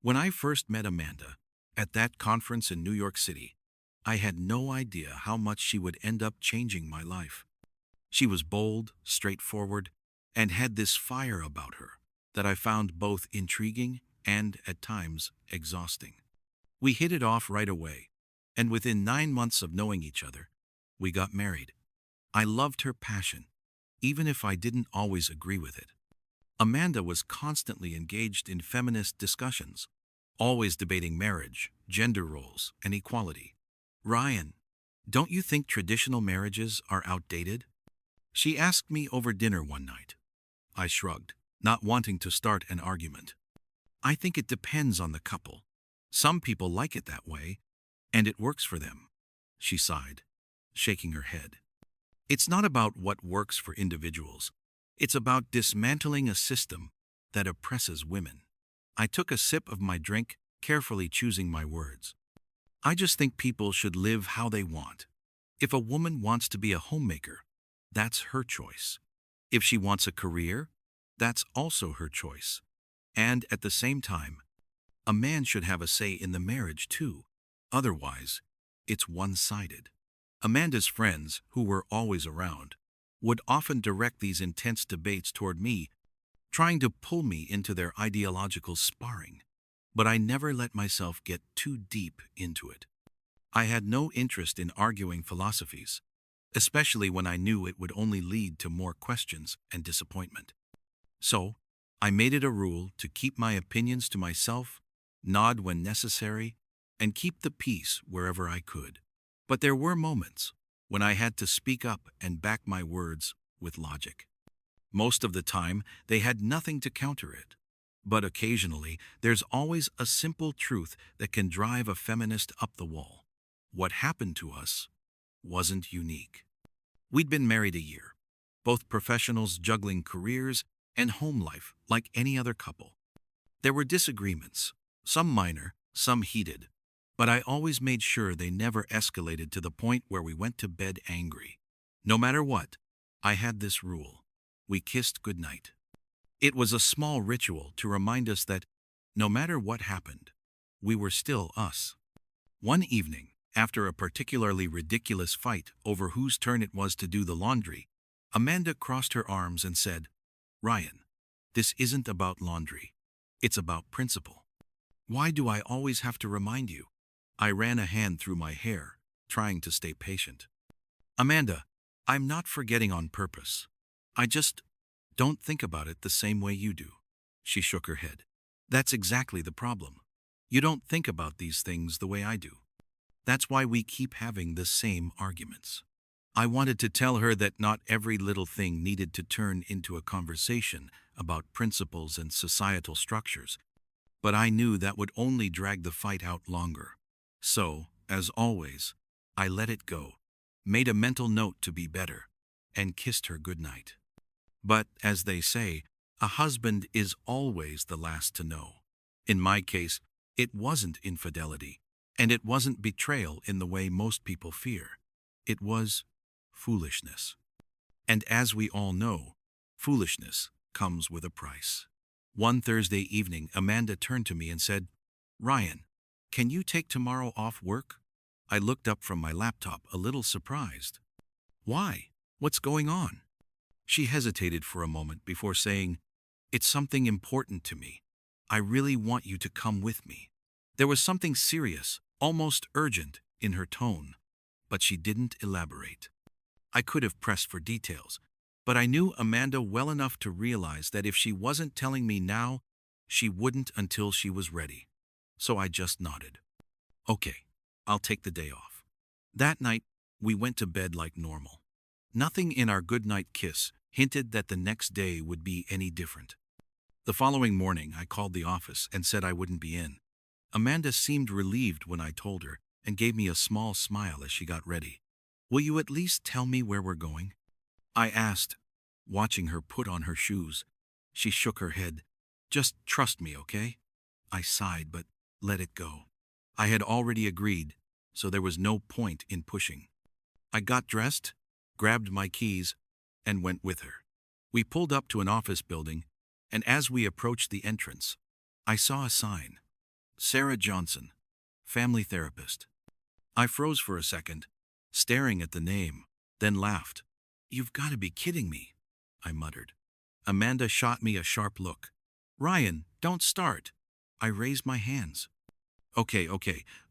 When I first met Amanda, at that conference in New York City, I had no idea how much she would end up changing my life. She was bold, straightforward, and had this fire about her that I found both intriguing and, at times, exhausting. We hit it off right away, and within 9 months of knowing each other, we got married. I loved her passion, even if I didn't always agree with it. Amanda was constantly engaged in feminist discussions, always debating marriage, gender roles, and equality. Ryan, don't you think traditional marriages are outdated? She asked me over dinner one night. I shrugged, not wanting to start an argument. I think it depends on the couple. Some people like it that way, and it works for them. She sighed, shaking her head. It's not about what works for individuals. It's about dismantling a system that oppresses women. I took a sip of my drink, carefully choosing my words. I just think people should live how they want. If a woman wants to be a homemaker, that's her choice. If she wants a career, that's also her choice. And at the same time, a man should have a say in the marriage too. Otherwise, it's one-sided. Amanda's friends, who were always around, would often direct these intense debates toward me, trying to pull me into their ideological sparring. But I never let myself get too deep into it. I had no interest in arguing philosophies, especially when I knew it would only lead to more questions and disappointment. So, I made it a rule to keep my opinions to myself, nod when necessary, and keep the peace wherever I could. But there were moments when I had to speak up and back my words with logic. Most of the time, they had nothing to counter it. But occasionally, there's always a simple truth that can drive a feminist up the wall. What happened to us wasn't unique. We'd been married a year, both professionals juggling careers and home life like any other couple. There were disagreements, some minor, some heated, but I always made sure they never escalated to the point where we went to bed angry. No matter what, I had this rule. We kissed goodnight. It was a small ritual to remind us that, no matter what happened, we were still us. One evening, after a particularly ridiculous fight over whose turn it was to do the laundry, Amanda crossed her arms and said, "Ryan, this isn't about laundry. It's about principle." "Why do I always have to remind you?" I ran a hand through my hair, trying to stay patient. "Amanda, I'm not forgetting on purpose. I just don't think about it the same way you do." She shook her head. "That's exactly the problem. You don't think about these things the way I do. That's why we keep having the same arguments." I wanted to tell her that not every little thing needed to turn into a conversation about principles and societal structures, but I knew that would only drag the fight out longer. So, as always, I let it go, made a mental note to be better, and kissed her goodnight. But, as they say, a husband is always the last to know. In my case, it wasn't infidelity, and it wasn't betrayal in the way most people fear. It was foolishness. And as we all know, foolishness comes with a price. One Thursday evening, Amanda turned to me and said, "Ryan, can you take tomorrow off work?" I looked up from my laptop, a little surprised. "Why? What's going on?" She hesitated for a moment before saying, "It's something important to me. I really want you to come with me." There was something serious, almost urgent, in her tone, but she didn't elaborate. I could have pressed for details, but I knew Amanda well enough to realize that if she wasn't telling me now, she wouldn't until she was ready. So I just nodded. "Okay, I'll take the day off." That night, we went to bed like normal. Nothing in our goodnight kiss hinted that the next day would be any different. The following morning, I called the office and said I wouldn't be in. Amanda seemed relieved when I told her and gave me a small smile as she got ready. "Will you at least tell me where we're going?" I asked, watching her put on her shoes. She shook her head. "Just trust me, okay?" I sighed, but let it go. I had already agreed, so there was no point in pushing. I got dressed, grabbed my keys, and went with her. We pulled up to an office building, and as we approached the entrance, I saw a sign, Sarah Johnson, family therapist. I froze for a second, staring at the name, then laughed. You've got to be kidding me, I muttered. Amanda shot me a sharp look. Ryan, don't start. I raised my hands. Okay,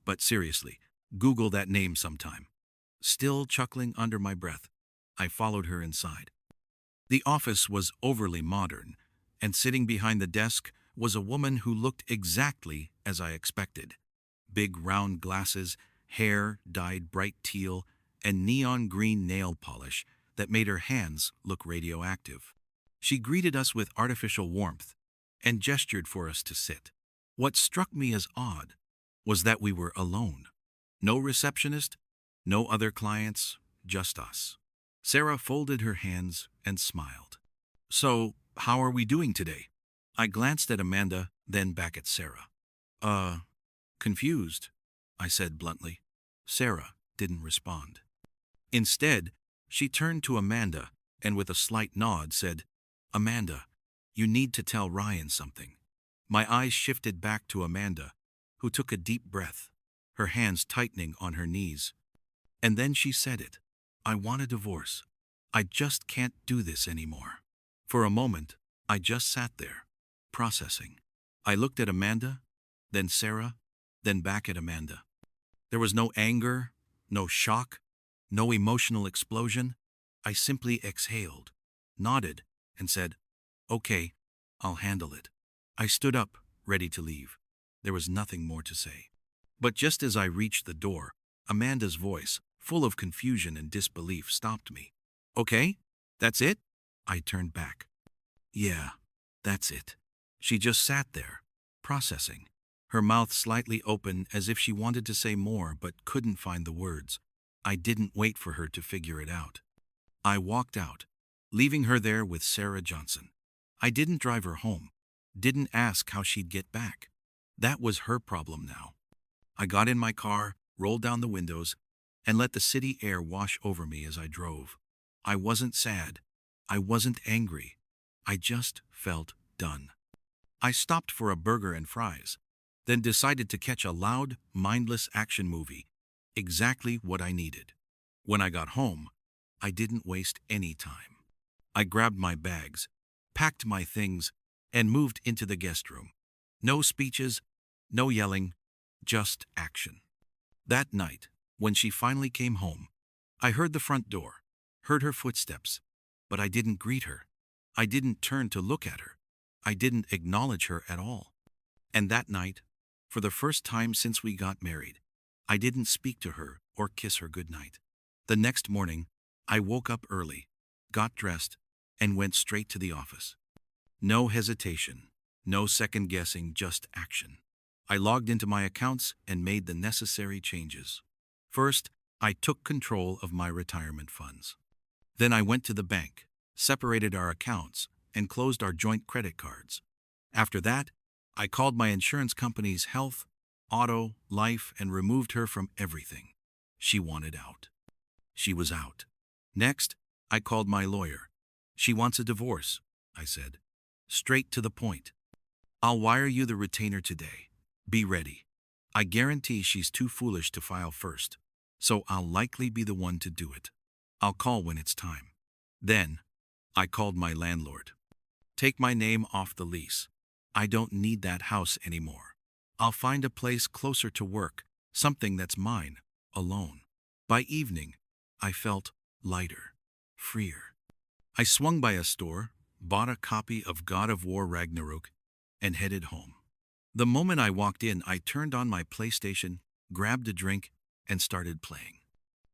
but seriously, Google that name sometime. Still chuckling under my breath, I followed her inside. The office was overly modern, and sitting behind the desk was a woman who looked exactly as I expected. Big round glasses, hair dyed bright teal, and neon green nail polish that made her hands look radioactive. She greeted us with artificial warmth and gestured for us to sit. What struck me as odd was that we were alone. No receptionist, no other clients, just us. Sarah folded her hands and smiled. So, how are we doing today? I glanced at Amanda, then back at Sarah. Confused, I said bluntly. Sarah didn't respond. Instead, she turned to Amanda and with a slight nod said, Amanda, you need to tell Ryan something. My eyes shifted back to Amanda, who took a deep breath, her hands tightening on her knees. And then she said it. I want a divorce. I just can't do this anymore. For a moment, I just sat there, processing. I looked at Amanda, then Sarah, then back at Amanda. There was no anger, no shock, no emotional explosion. I simply exhaled, nodded, and said, Okay, I'll handle it. I stood up, ready to leave. There was nothing more to say. But just as I reached the door, Amanda's voice, full of confusion and disbelief, stopped me. Okay, that's it? I turned back. Yeah, that's it. She just sat there, processing, her mouth slightly open as if she wanted to say more but couldn't find the words. I didn't wait for her to figure it out. I walked out, leaving her there with Sarah Johnson. I didn't drive her home, didn't ask how she'd get back. That was her problem now. I got in my car, rolled down the windows, and let the city air wash over me as I drove. I wasn't sad. I wasn't angry. I just felt done. I stopped for a burger and fries, then decided to catch a loud, mindless action movie. Exactly what I needed. When I got home, I didn't waste any time. I grabbed my bags, packed my things, and moved into the guest room. No speeches, no yelling, just action. That night, when she finally came home, I heard the front door, heard her footsteps, but I didn't greet her. I didn't turn to look at her. I didn't acknowledge her at all. And that night, for the first time since we got married, I didn't speak to her or kiss her goodnight. The next morning, I woke up early, got dressed, and went straight to the office. No hesitation, no second guessing, just action. I logged into my accounts and made the necessary changes. First, I took control of my retirement funds. Then I went to the bank, separated our accounts, and closed our joint credit cards. After that, I called my insurance company's health, auto, life, and removed her from everything. She wanted out. She was out. Next, I called my lawyer. She wants a divorce, I said. Straight to the point. I'll wire you the retainer today. Be ready. I guarantee she's too foolish to file first, so I'll likely be the one to do it. I'll call when it's time. Then, I called my landlord. Take my name off the lease. I don't need that house anymore. I'll find a place closer to work, something that's mine, alone. By evening, I felt lighter, freer. I swung by a store, bought a copy of God of War Ragnarok, and headed home. The moment I walked in, I turned on my PlayStation, grabbed a drink, and started playing.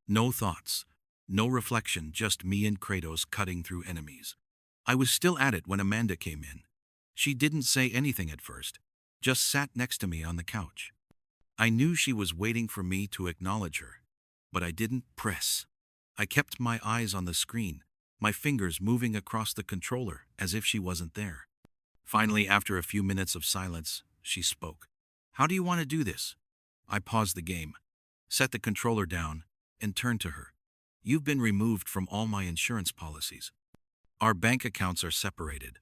No thoughts, no reflection, just me and Kratos cutting through enemies. I was still at it when Amanda came in. She didn't say anything at first, just sat next to me on the couch. I knew she was waiting for me to acknowledge her, but I didn't press. I kept my eyes on the screen, my fingers moving across the controller as if she wasn't there. Finally, after a few minutes of silence, she spoke. How do you want to do this? I paused the game, set the controller down, and turned to her. You've been removed from all my insurance policies. Our bank accounts are separated.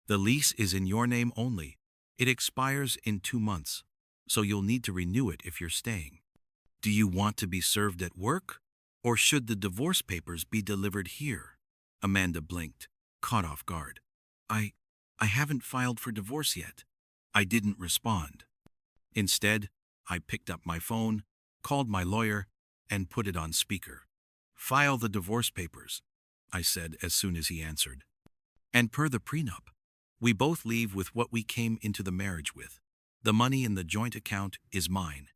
The lease is in your name only. It expires in 2 months. so you'll need to renew it if you're staying. Do you want to be served at work, or should the divorce papers be delivered here? Amanda blinked, caught off guard. I haven't filed for divorce yet. I didn't respond. Instead, I picked up my phone, called my lawyer, and put it on speaker. File the divorce papers, I said as soon as he answered. And per the prenup, we both leave with what we came into the marriage with. The money in the joint account is mine,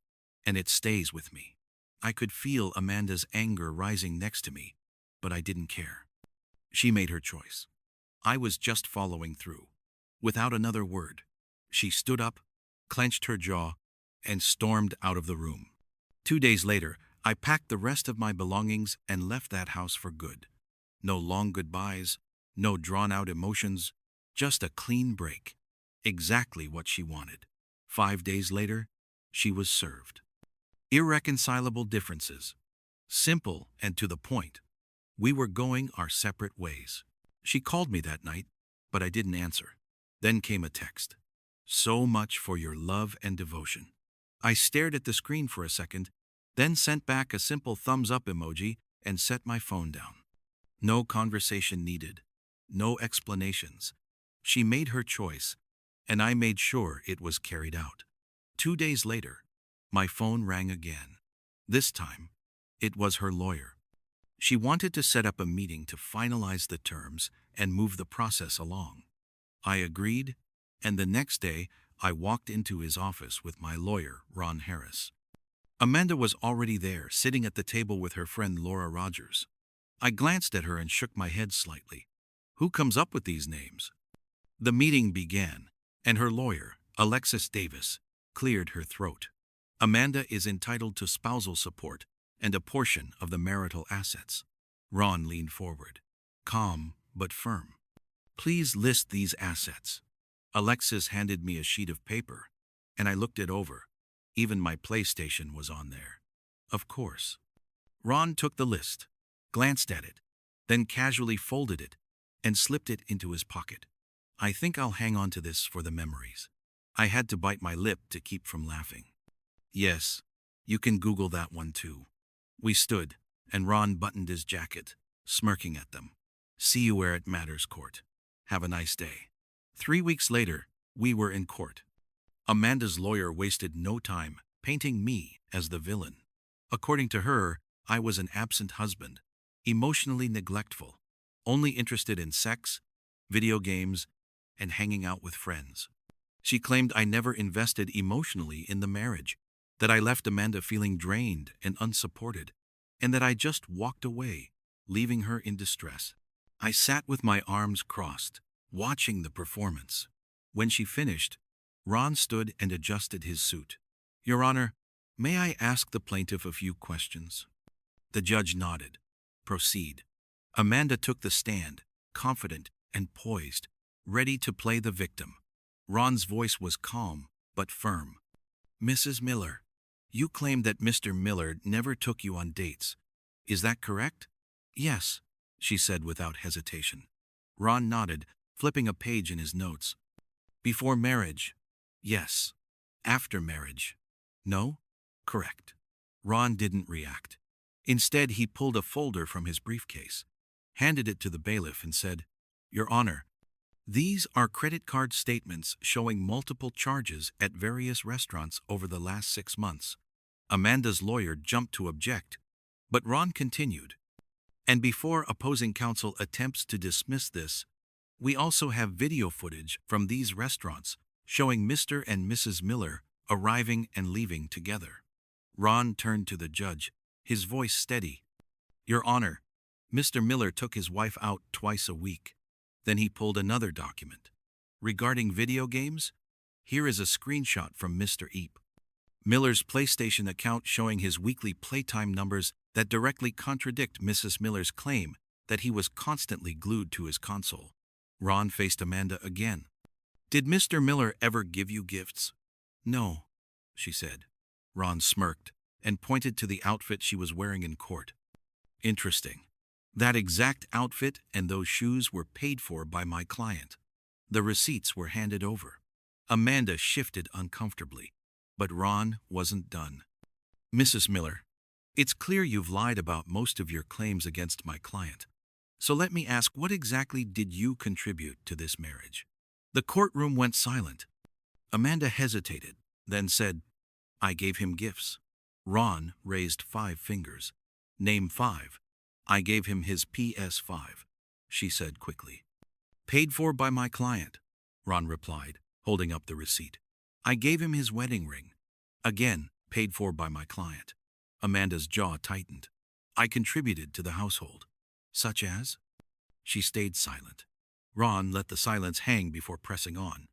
and it stays with me. I could feel Amanda's anger rising next to me, but I didn't care. She made her choice. I was just following through. Without another word, she stood up, clenched her jaw, and stormed out of the room. 2 days later, I packed the rest of my belongings and left that house for good. No long goodbyes, no drawn-out emotions, just a clean break. Exactly what she wanted. 5 days later, she was served. Irreconcilable differences. Simple and to the point. We were going our separate ways. She called me that night, but I didn't answer. Then came a text. So much for your love and devotion. I stared at the screen for a second, then sent back a simple thumbs-up emoji and set my phone down. No conversation needed. No explanations. She made her choice, and I made sure it was carried out. 2 days later, my phone rang again. This time, it was her lawyer. She wanted to set up a meeting to finalize the terms and move the process along. I agreed, and the next day, I walked into his office with my lawyer, Ron Harris. Amanda was already there, sitting at the table with her friend Laura Rogers. I glanced at her and shook my head slightly. Who comes up with these names? The meeting began, and her lawyer, Alexis Davis, cleared her throat. Amanda is entitled to spousal support and a portion of the marital assets. Ron leaned forward, calm but firm. Please list these assets. Alexis handed me a sheet of paper, and I looked it over. Even my PlayStation was on there. Of course. Ron took the list, glanced at it, then casually folded it and slipped it into his pocket. I think I'll hang on to this for the memories. I had to bite my lip to keep from laughing. Yes, you can Google that one too. We stood, and Ron buttoned his jacket, smirking at them. See you where it matters, court. Have a nice day. 3 weeks later, we were in court. Amanda's lawyer wasted no time painting me as the villain. According to her, I was an absent husband, emotionally neglectful, only interested in sex, video games, and hanging out with friends. She claimed I never invested emotionally in the marriage, that I left Amanda feeling drained and unsupported, and that I just walked away, leaving her in distress. I sat with my arms crossed, watching the performance. When she finished, Ron stood and adjusted his suit. Your Honor, may I ask the plaintiff a few questions? The judge nodded. Proceed. Amanda took the stand, confident and poised, ready to play the victim. Ron's voice was calm but firm. Mrs. Miller, you claim that Mr. Miller never took you on dates. Is that correct? Yes, she said without hesitation. Ron nodded, flipping a page in his notes. Before marriage? Yes. After marriage? No? Correct. Ron didn't react. Instead, he pulled a folder from his briefcase, handed it to the bailiff and said, Your Honor, these are credit card statements showing multiple charges at various restaurants over the last 6 months. Amanda's lawyer jumped to object, but Ron continued. And before opposing counsel attempts to dismiss this, we also have video footage from these restaurants showing Mr. and Mrs. Miller arriving and leaving together. Ron turned to the judge, his voice steady. Your Honor, Mr. Miller took his wife out twice a week. Then he pulled another document. Regarding video games, here is a screenshot from Mr. Eep. Miller's PlayStation account showing his weekly playtime numbers that directly contradict Mrs. Miller's claim that he was constantly glued to his console. Ron faced Amanda again. Did Mr. Miller ever give you gifts? No, she said. Ron smirked and pointed to the outfit she was wearing in court. Interesting. That exact outfit and those shoes were paid for by my client. The receipts were handed over. Amanda shifted uncomfortably. But Ron wasn't done. Mrs. Miller, it's clear you've lied about most of your claims against my client. So let me ask, what exactly did you contribute to this marriage? The courtroom went silent. Amanda hesitated, then said, I gave him gifts. Ron raised 5 fingers. Name 5. I gave him his PS5, she said quickly. Paid for by my client, Ron replied, holding up the receipt. I gave him his wedding ring. Again, paid for by my client. Amanda's jaw tightened. I contributed to the household. Such as? She stayed silent. Ron let the silence hang before pressing on.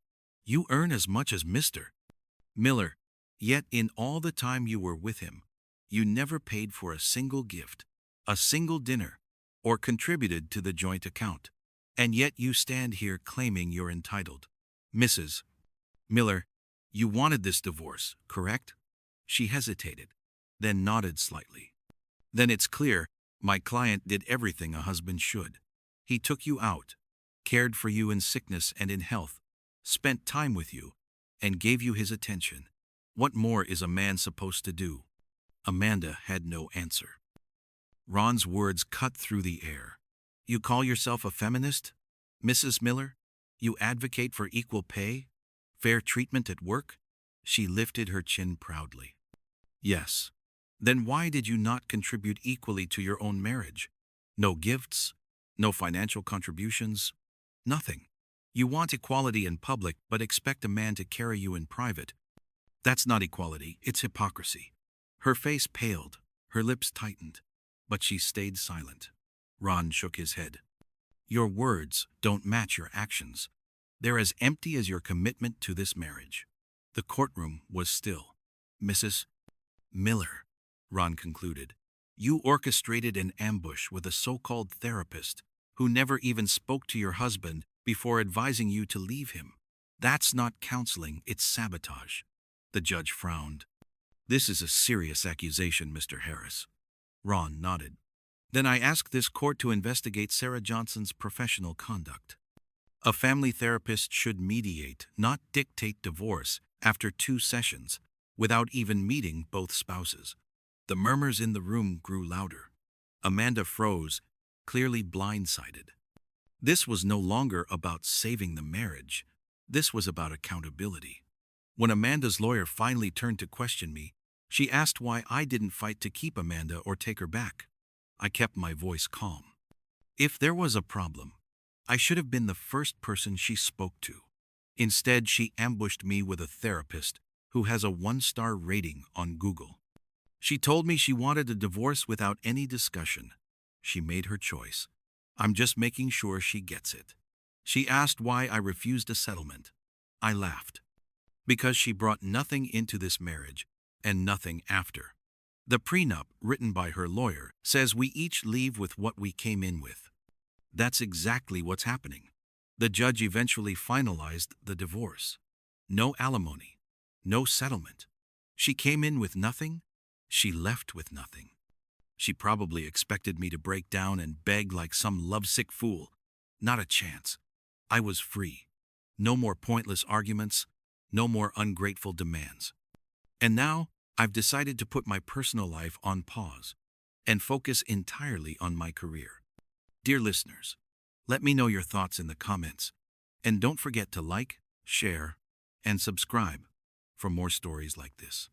You earn as much as Mr. Miller, yet in all the time you were with him, you never paid for a single gift, a single dinner, or contributed to the joint account. And yet you stand here claiming you're entitled. Mrs. Miller, you wanted this divorce, correct? She hesitated, then nodded slightly. Then it's clear my client did everything a husband should. He took you out, cared for you in sickness and in health, spent time with you, and gave you his attention. What more is a man supposed to do? Amanda had no answer. Ron's words cut through the air. You call yourself a feminist, Mrs. Miller? You advocate for equal pay? Fair treatment at work? She lifted her chin proudly. Yes. Then why did you not contribute equally to your own marriage? No gifts? No financial contributions? Nothing. You want equality in public but expect a man to carry you in private. That's not equality, it's hypocrisy. Her face paled, her lips tightened, but she stayed silent. Ron shook his head. Your words don't match your actions. They're as empty as your commitment to this marriage. The courtroom was still. Mrs. Miller, Ron concluded, you orchestrated an ambush with a so-called therapist who never even spoke to your husband before advising you to leave him. That's not counseling, it's sabotage. The judge frowned. This is a serious accusation, Mr. Harris. Ron nodded. Then I ask this court to investigate Sarah Johnson's professional conduct. A family therapist should mediate, not dictate divorce after 2 sessions, without even meeting both spouses. The murmurs in the room grew louder. Amanda froze, clearly blindsided. This was no longer about saving the marriage. This was about accountability. When Amanda's lawyer finally turned to question me, she asked why I didn't fight to keep Amanda or take her back. I kept my voice calm. If there was a problem, I should have been the first person she spoke to. Instead, she ambushed me with a therapist who has a 1-star rating on Google. She told me she wanted a divorce without any discussion. She made her choice. I'm just making sure she gets it. She asked why I refused a settlement. I laughed. Because she brought nothing into this marriage and nothing after. The prenup, written by her lawyer, says we each leave with what we came in with. That's exactly what's happening. The judge eventually finalized the divorce. No alimony. No settlement. She came in with nothing. She left with nothing. She probably expected me to break down and beg like some lovesick fool. Not a chance. I was free. No more pointless arguments. No more ungrateful demands. And now, I've decided to put my personal life on pause and focus entirely on my career. Dear listeners, let me know your thoughts in the comments. And don't forget to like, share, and subscribe for more stories like this.